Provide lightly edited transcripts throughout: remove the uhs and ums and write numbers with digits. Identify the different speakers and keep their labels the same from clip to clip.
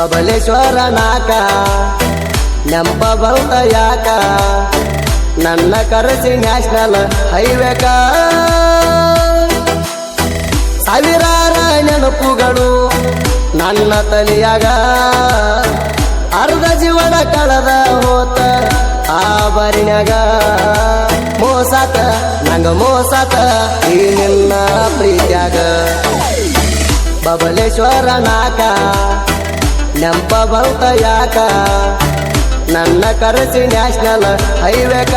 Speaker 1: ಬಬಲೇಶ್ವರ ನಾಕ ನೆಂಪ ಬಂತ ಯಾಕ ನನ್ನ ಕರೆಸಿ ನ್ಯಾಷನಲ್ ಹೈವೇಕ ಸಾವಿರಾರ ನೆನಪುಗಳು ನನ್ನ ತಲೆಯಾಗ ಅರ್ಧ ಜೀವನ ಕಳೆದ ಹೋತ ಆ ಬಾರಿನ್ಯಾಗ ಮೋಸಾತ ನಂಗ ಮೋಸಾತ ಈ ನಿನ್ನ ಪ್ರೀತ್ಯಾಗ ಬಬಲೇಶ್ವರ ನಾಕ ನೆಂಪ ಬಂತ ಯಾಕ ನನ್ನ ಕರೆಸಿ ನ್ಯಾಷನಲ್ ಹೈವೇಕ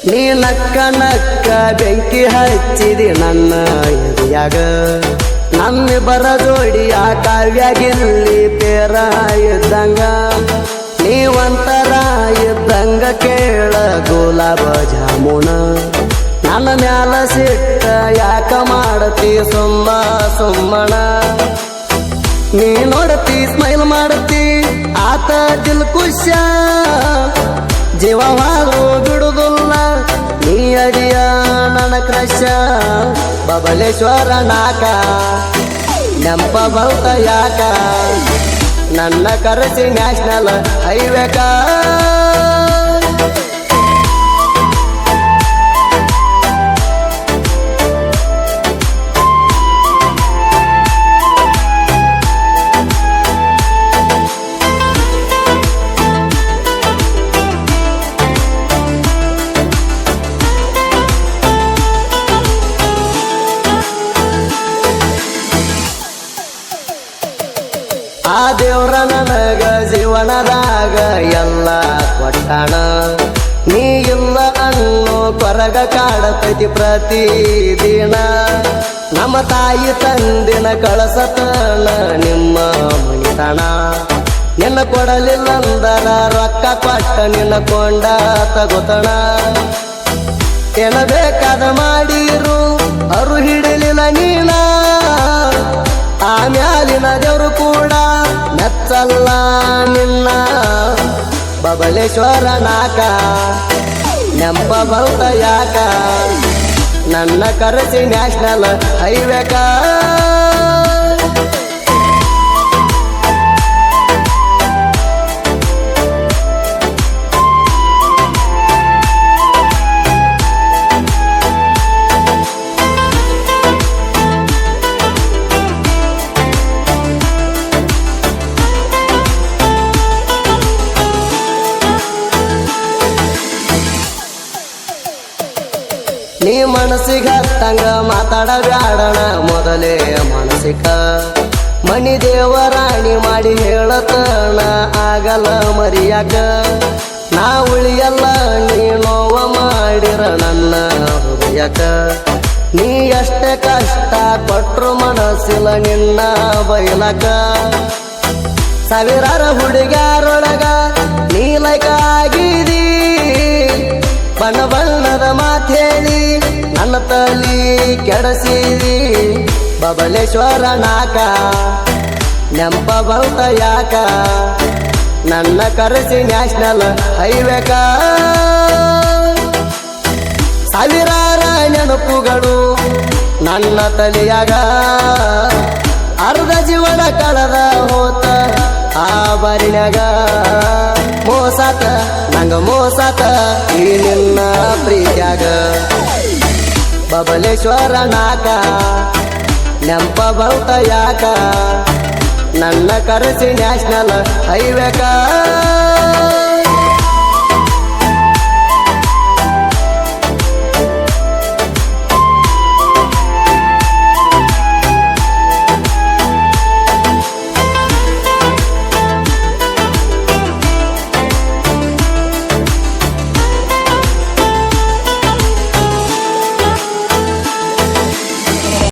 Speaker 1: ನೀ ನಕ್ಕ ನಕ್ಕ ಬೆಂಕಿ ಹಚ್ಚಿದಿ ನನ್ನ ಎದೆಯಾಗ ನಮ್ಮಿಬ್ಬರ ಜೋಡಿಯ ಕಾವ್ಯಾಗಿಲ್ಲಿ ಪೇರ ಇದ್ದಂಗ ನೀವಂತರ ಇದ್ದಂಗ ಕೇಳ ಗುಲಾಬ ಜಾಮೂನ ನನ್ನ ಮ್ಯಾಲ ಸಿಟ್ಟ ಯಾಕ ಮಾಡತಿ ಸುಮ್ಮಣ ನೀ ನೋಡತಿ ಸ್ಮೈಲ್ ಮಾಡತಿ ಆತ ದಿಲ್ ಖುಷ ಜೀವ ಹಾಲು ಬಿಡುದಿಲ್ಲ ನೀ ಅಡಿಯ ನನ್ನ ಕ್ರಶ ಬಬಲೇಶ್ವರ ನಾಕ ನೆಂಪ ಬಂತ ಯಾಕ ನನ್ನ ಕರೆಸಿ ನ್ಯಾಷನಲ್ ಹೈವೇಕ ಆ ದೇವ್ರ ನನಗ ಜೀವನದಾಗ ಎಲ್ಲ ಕೊಟ್ಟಾಣ ನೀ ಇಲ್ಲ ಅನ್ನೋ ಕೊರಗ ಕಾಡತೈತಿ ಪ್ರತಿದಿನ ನಮ್ಮ ತಾಯಿ ತಂದಿನ ಕಳಸತನ ನಿಮ್ಮ ಮಣಿತನ ನಿನ್ನ ಕೊಡಲಿಲ್ಲಂದರ ರೊಕ್ಕ ಕೊಟ್ಟ ನಿನ್ನ ಕೊಂಡ ತಗೋತಣ ಏನ ಬೇಕಾದ ಮಾಡಿರು ಅರು ಹಿಡಿಲಿಲ್ಲ ನೀನ ಆ ಮ್ಯಾಲಿನ ದೇವ್ರು ಕೂಡ ಮೆಚ್ಚಲ್ಲ ನಿನ್ನ ಬಬಲೇಶ್ವರ ನಾಕ ನೆಂಪ ಬಂತ ಯಾಕ ನನ್ನ ಕರೆಸಿ ನ್ಯಾಷನಲ್ ಹೈವೇಕ ನೀ ಮನಸ್ಸಿಗೆ ಹತ್ತಂಗ ಮಾತಾಡಬ್ಯಾಡಣ ಮೊದಲೇ ಮನಸ್ಸಿಕ ಮಣಿ ದೇವರಾಣಿ ಮಾಡಿ ಹೇಳತನ ಆಗಲ್ಲ ಮರಿಯಾಕ ನಾ ಉಳಿಯಲ್ಲ ನೀ ನೋವ ಮಾಡಿರ ನನ್ನ ಹೃದಯಕ ನೀ ಎಷ್ಟೇ ಕಷ್ಟ ಕೊಟ್ರು ಮನಸ್ಸಿಲ್ಲ ನಿನ್ನ ಬಯಲಕ ಸಾವಿರಾರ ಹುಡುಗ್ಯಾರೊಳಗ ನೀ ಲೈಕ ಆಗಿದಿ ಬಣ್ಣ ಬಣ್ಣದ ಮಾತೇಳಿ ನನ್ನ ತಲಿ ಕೆಡಸಿದಿ ಬಬಲೇಶ್ವರ ನಾಕ ನೆಂಪ ಬಂತ ಯಾಕ ನನ್ನ ಕರೆಸಿ ನ್ಯಾಷನಲ್ ಹೈವೇಕ ಸಾವಿರಾರ ನೆನಪುಗಳು ನನ್ನ ತಲೆಯಾಗ ಅರ್ಧ ಜೀವನ ಕಳೆದ ಹೋತ ಆ ಬಾರಿನ್ಯಾಗ ಮೋಸಾತ ನಂಗ ಮೋಸಾತ ಈ ನಿನ್ನ ಪ್ರೀತ್ಯಾಗ ಬಬಲೇಶ್ವರ ನಾಕ ನೆಂಪ ಬಂತ ಯಾಕ ನನ್ನ ಕರೆಸಿ ನ್ಯಾಷನಲ್ ಹೈವೇಕ